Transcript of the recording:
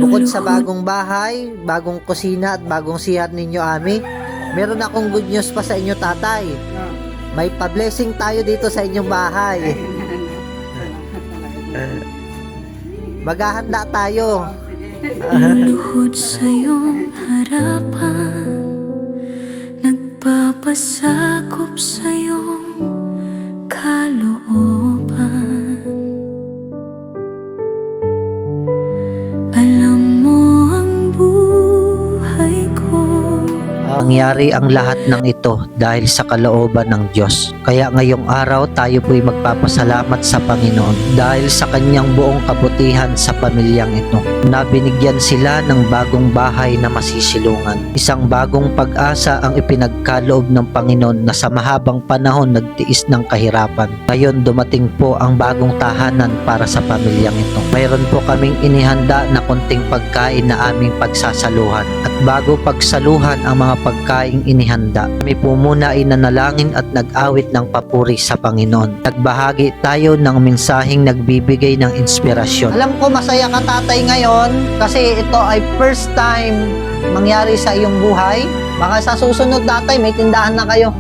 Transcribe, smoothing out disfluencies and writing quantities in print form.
Bukod sa bagong bahay, bagong kusina at bagong CR ninyo, Ami, meron akong good news pa sa inyo, tatay. May pa-blessing tayo dito sa inyong bahay. Maghahanda tayo. Luhod sa iyong harapan, nagpapasakop sa iyong kalooban. Alam mo ang buhay ko. Nangyari ang lahat ng ito dahil sa kalooban ng Diyos. Kaya ngayong araw tayo po'y magpapasalamat sa Panginoon dahil sa kanyang buong kabutihan sa pamilyang ito. Nabinigyan sila ng bagong bahay na masisilungan. Isang bagong pag-asa ang ipinagkaloob ng Panginoon na sa mahabang panahon nagtiis ng kahirapan. Ngayon dumating po ang bagong tahanan para sa pamilyang ito. Mayroon po kaming inihanda na konting pagkain na aming pagsasaluhan. At bago pagsaluhan ang mga pagkaing inihanda, kami po muna ay nanalangin at nag-awit ng papuri sa Panginoon. Nagbahagi tayo ng mensaheng nagbibigay ng inspirasyon. Alam ko masaya ka, tatay, ngayon kasi ito ay first time mangyari sa iyong buhay. Baka sa susunod, tatay, may tindahan na kayo.